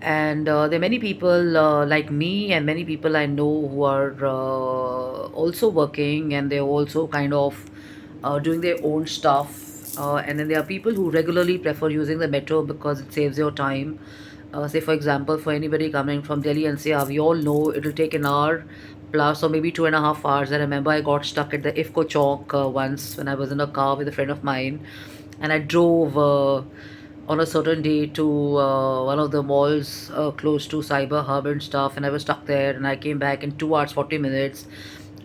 And there are many people like me and many people I know who are also working, and they're also kind of doing their own stuff. And then there are people who regularly prefer using the metro because it saves your time. Say, for example, for anybody coming from Delhi NCR, we all know it'll take an hour plus or maybe 2.5 hours. I remember I got stuck at the IFCO Chowk once when I was in a car with a friend of mine, and I drove on a certain day to one of the malls close to Cyber Hub and stuff, and I was stuck there, and I came back in 2 hours 40 minutes.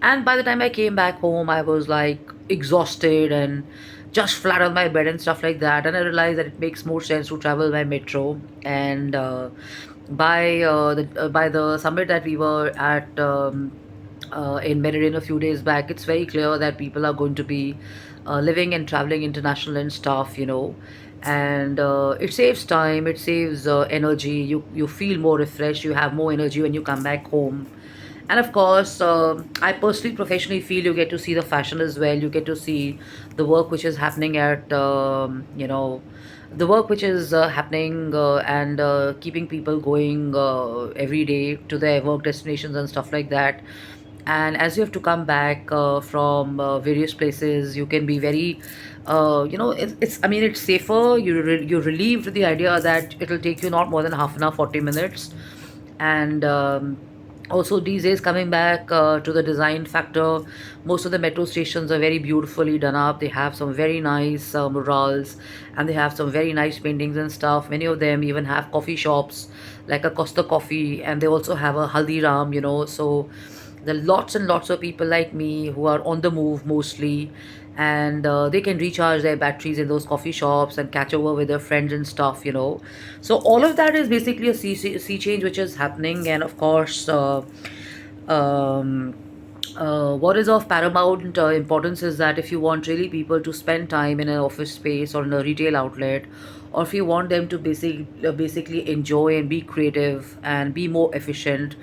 And by the time I came back home, I was like exhausted and just flat on my bed and stuff like that. And I realized that it makes more sense to travel by metro. And by the summit that we were at in Medellin a few days back, it's very clear that people are going to be living and traveling international and stuff, and it saves time, it saves energy. You feel more refreshed, you have more energy when you come back home. And of course, I personally, professionally feel you get to see the fashion as well. You get to see the work which is happening at, the work which is happening and keeping people going every day to their work destinations and stuff like that. And as you have to come back from various places, you can be very, I mean, it's safer. You're relieved with the idea that it'll take you not more than half an hour, 40 minutes. And also these days, coming back to the design factor, most of the metro stations are very beautifully done up. They have some very nice murals, and they have some very nice paintings and stuff. Many of them even have coffee shops like a Costa Coffee, and they also have a Haldiram, so there are lots and lots of people like me who are on the move mostly, and they can recharge their batteries in those coffee shops and catch over with their friends and stuff. So all of that is basically a sea change which is happening. And of course, um, what is of paramount importance is that if you want really people to spend time in an office space or in a retail outlet, or if you want them to basically enjoy and be creative and be more efficient,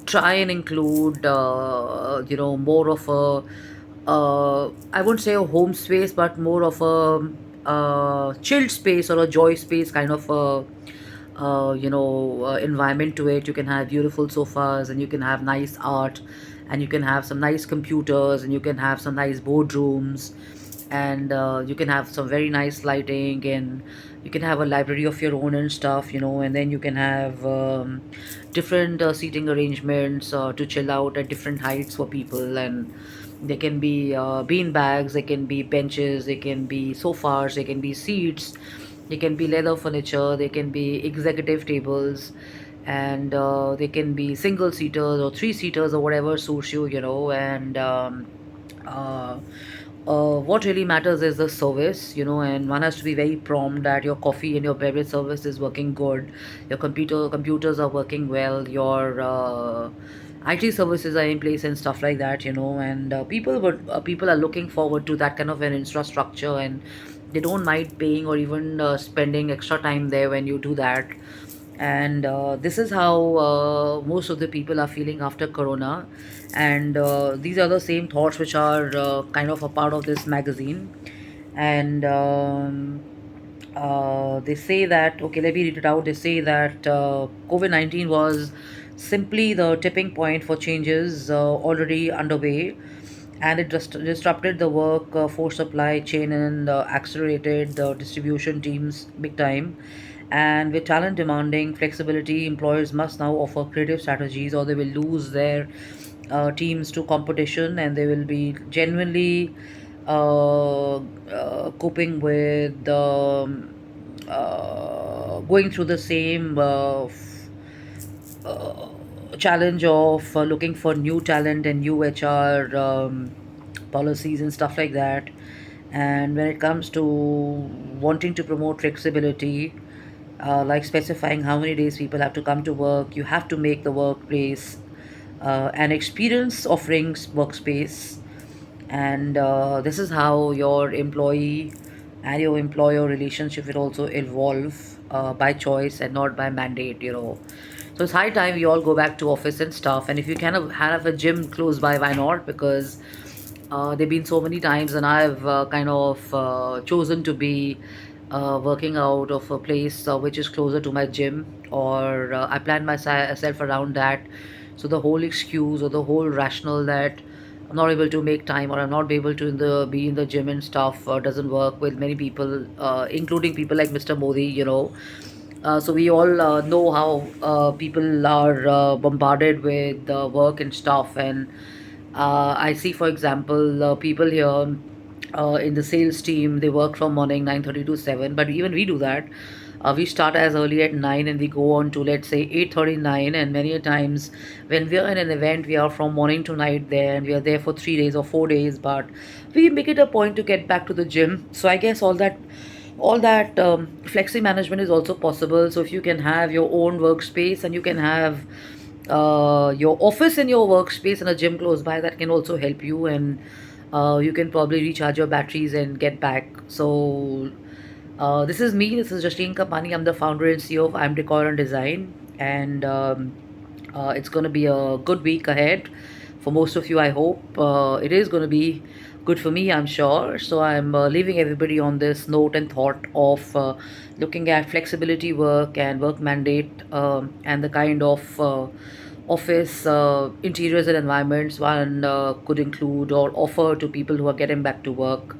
try and include more of a I wouldn't say a home space, but more of a chilled space or a joy space kind of a environment to it. You can have beautiful sofas, and you can have nice art, and you can have some nice computers, and you can have some nice boardrooms, and you can have some very nice lighting, and you can have a library of your own and stuff. And then you can have different seating arrangements to chill out at different heights for people. And they can be bean bags, they can be benches, they can be sofas, they can be seats, they can be leather furniture, they can be executive tables, and they can be single seaters or three seaters or whatever suits you. And uh, what really matters is the service, and one has to be very prompt that your coffee and your beverage service is working good, your computers are working well, your IT services are in place and stuff like that. And people are looking forward to that kind of an infrastructure, and they don't mind paying or even spending extra time there when you do that. And this is how most of the people are feeling after corona. And these are the same thoughts which are kind of a part of this magazine. And they say that, okay, let me read it out. They say that COVID-19 was simply the tipping point for changes already underway, and it just disrupted the work force supply chain and accelerated the distribution teams big time. And with talent demanding flexibility, employers must now offer creative strategies, or they will lose their teams to competition, and they will be genuinely coping with going through the same challenge of looking for new talent and new HR policies and stuff like that. And when it comes to wanting to promote flexibility, like specifying how many days people have to come to work, you have to make the workplace an experience offerings workspace. And this is how your employee and your employer relationship will also evolve by choice and not by mandate. So it's high time we all go back to office and stuff. And if you kind of have a gym close by, why not? Because there have been so many times, and I've kind of chosen to be working out of a place which is closer to my gym, or I plan myself around that. So the whole excuse or the whole rationale that I'm not able to make time or I'm not able to be in the gym and stuff doesn't work with many people, including people like Mr. Modi. So we all know how people are bombarded with work and stuff, and I see, for example, people here in the sales team, they work from morning 9:30 to 7. But even we do that. We start as early at 9 and we go on to, let's say, 8:39. And many a times when we are in an event, we are from morning to night there, and we are there for 3 days or 4 days. But we make it a point to get back to the gym. So I guess all that flexi management is also possible. So if you can have your own workspace and you can have your office in your workspace and a gym close by, that can also help you, and you can probably recharge your batteries and get back. So this is me. This is Jasleen Kapani. I'm the founder and CEO of I'm Decor and Design, and it's going to be a good week ahead for most of you. I hope it is going to be good for me, I'm sure. So I'm leaving everybody on this note and thought of looking at flexibility work and work mandate, and the kind of office interiors and environments one could include or offer to people who are getting back to work.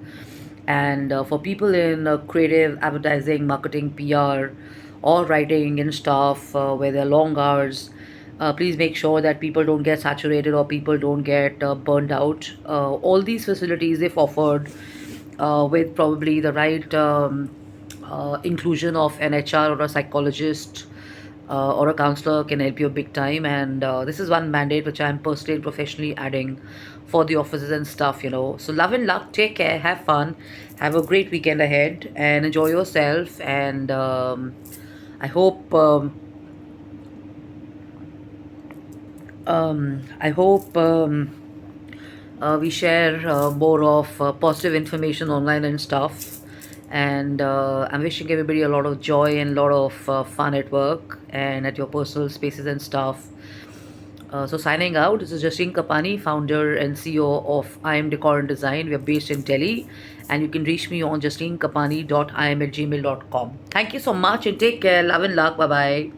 And for people in creative advertising, marketing, PR, or writing and stuff where there are long hours, please make sure that people don't get saturated or people don't get burned out. All these facilities, if offered with probably the right inclusion of an HR or a psychologist or a counselor, can help you big time. And this is one mandate which I'm personally and professionally adding for the offices and stuff. So love and luck. Take care. Have fun. Have a great weekend ahead and enjoy yourself. And I hope. I hope we share more of positive information online and stuff. And I'm wishing everybody a lot of joy and a lot of fun at work and at your personal spaces and stuff. So signing out, this is Jasleen Kapani, founder and CEO of I Am Decor and Design. We are based in Delhi, and you can reach me on jasleenkapani.im@gmail.com. Thank you so much and take care. Love and luck. Bye bye.